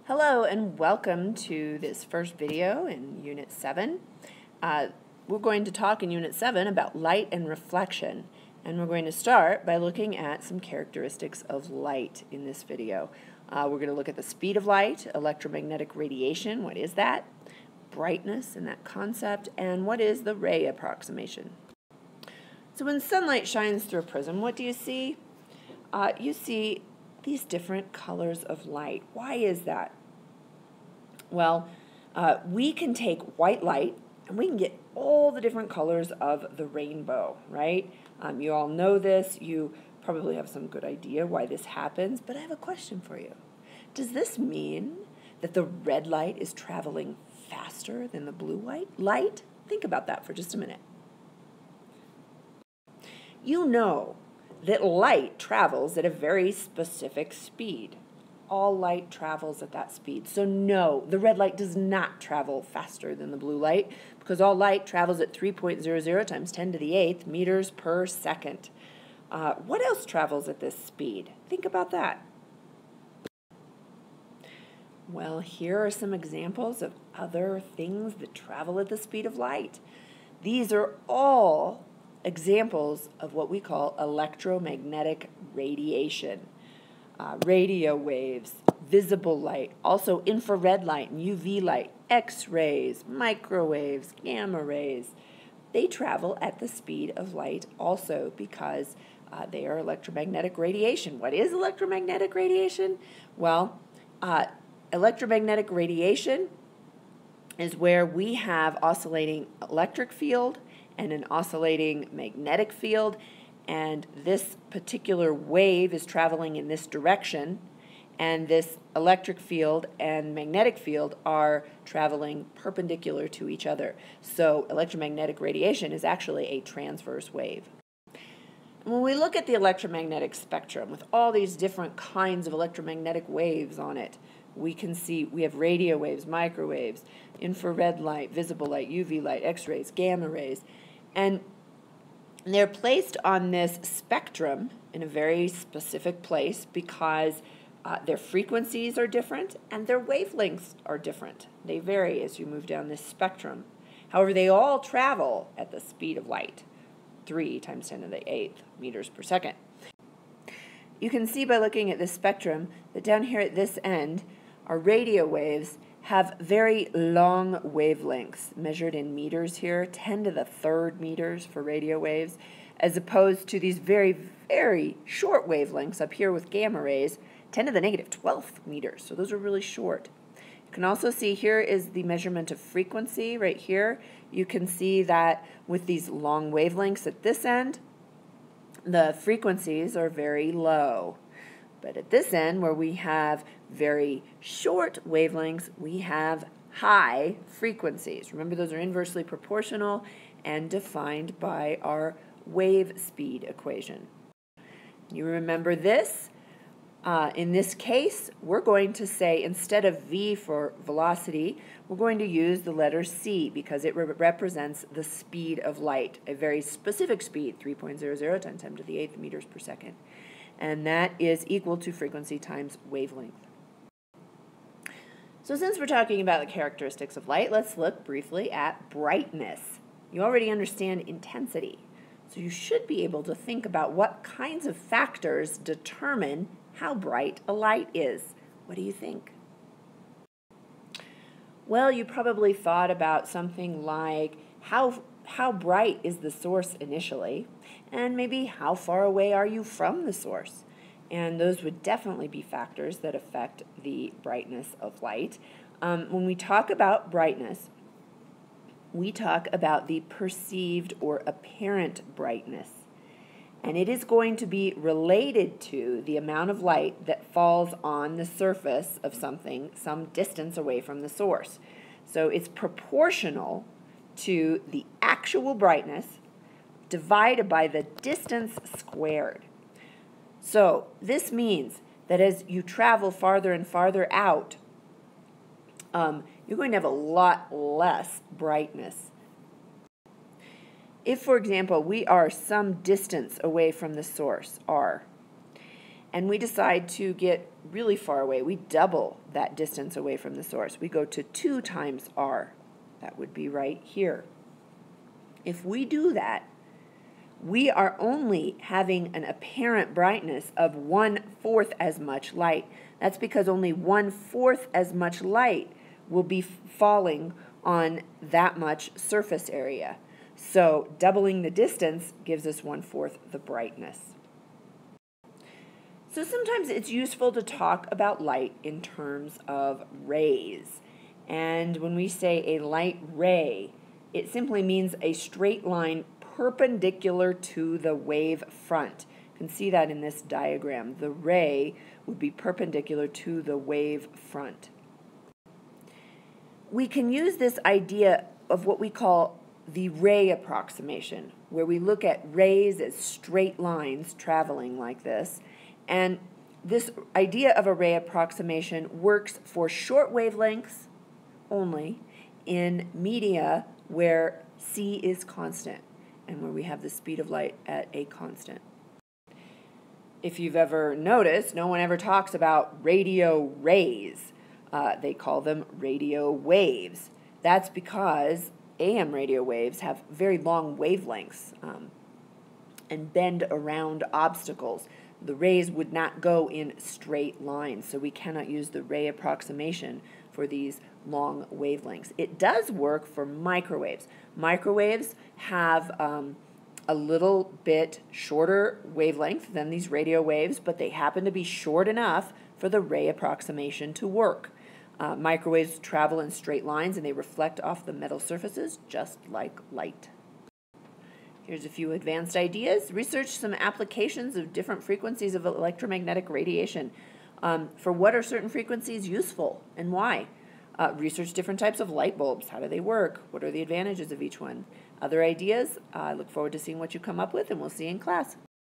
Hello and welcome to this first video in Unit 7. We're going to talk in Unit 7 about light and reflection, and we're going to start by looking at some characteristics of light in this video. We're going to look at the speed of light, electromagnetic radiation, what is that, brightness and that concept, and what is the ray approximation. So when sunlight shines through a prism, what do you see? You see these different colors of light. Why is that? Well, we can take white light and we can get all the different colors of the rainbow, right? You all know this. You probably have some good idea why this happens, but I have a question for you. Does this mean that the red light is traveling faster than the blue light? Think about that for just a minute. You know that light travels at a very specific speed. All light travels at that speed. So no, the red light does not travel faster than the blue light because all light travels at 3.00 times 10 to the 8th meters per second. What else travels at this speed? Think about that. Well, here are some examples of other things that travel at the speed of light. These are all examples of what we call electromagnetic radiation. Radio waves, visible light, also infrared light and UV light, X-rays, microwaves, gamma rays. They travel at the speed of light also because they are electromagnetic radiation. What is electromagnetic radiation? Well, electromagnetic radiation is where we have oscillating electric field and an oscillating magnetic field, and this particular wave is traveling in this direction, and this electric field and magnetic field are traveling perpendicular to each other. So electromagnetic radiation is actually a transverse wave. When we look at the electromagnetic spectrum with all these different kinds of electromagnetic waves on it, we can see we have radio waves, microwaves, infrared light, visible light, UV light, X-rays, gamma rays, and they're placed on this spectrum in a very specific place because their frequencies are different and their wavelengths are different. They vary as you move down this spectrum. However, they all travel at the speed of light, 3 times 10 to the 8th meters per second. You can see by looking at this spectrum that down here at this end, our radio waves have very long wavelengths, measured in meters here, 10 to the 3rd meters for radio waves, as opposed to these very, very short wavelengths up here with gamma rays, 10 to the negative 12th meters. So those are really short. You can also see here is the measurement of frequency right here. You can see that with these long wavelengths at this end, the frequencies are very low. But at this end, where we have very short wavelengths, we have high frequencies. Remember, those are inversely proportional and defined by our wave speed equation. You remember this? In this case, we're going to say, instead of V for velocity, we're going to use the letter C because it represents the speed of light, a very specific speed, 3.00 times 10 to the 8th meters per second. And that is equal to frequency times wavelength. So since we're talking about the characteristics of light, let's look briefly at brightness. You already understand intensity, so you should be able to think about what kinds of factors determine how bright a light is. What do you think? Well, you probably thought about something like how bright is the source initially, and maybe how far away are you from the source. And those would definitely be factors that affect the brightness of light. When we talk about brightness, we talk about the perceived or apparent brightness. And it is going to be related to the amount of light that falls on the surface of something some distance away from the source. So it's proportional to the actual brightness divided by the distance squared. So this means that as you travel farther and farther out, you're going to have a lot less brightness. If, for example, we are some distance away from the source, R, and we decide to get really far away. We double that distance away from the source. We go to 2 times r. That would be right here. If we do that, we are only having an apparent brightness of 1/4 as much light. That's because only 1/4 as much light will be falling on that much surface area. So doubling the distance gives us 1/4 the brightness. So sometimes it's useful to talk about light in terms of rays. And when we say a light ray, it simply means a straight line perpendicular to the wave front. You can see that in this diagram. The ray would be perpendicular to the wave front. We can use this idea of what we call the ray approximation, where we look at rays as straight lines traveling like this. And this idea of a ray approximation works for short wavelengths only in media where c is constant and where we have the speed of light at a constant. If you've ever noticed, no one ever talks about radio rays. They call them radio waves. That's because AM radio waves have very long wavelengths and bend around obstacles. The rays would not go in straight lines, so we cannot use the ray approximation for these long wavelengths. It does work for microwaves. Microwaves have a little bit shorter wavelength than these radio waves, but they happen to be short enough for the ray approximation to work. Microwaves travel in straight lines and they reflect off the metal surfaces just like light. Here's a few advanced ideas. Research some applications of different frequencies of electromagnetic radiation. For what are certain frequencies useful and why? Research different types of light bulbs. How do they work? What are the advantages of each one? Other ideas? I look forward to seeing what you come up with, and we'll see you in class.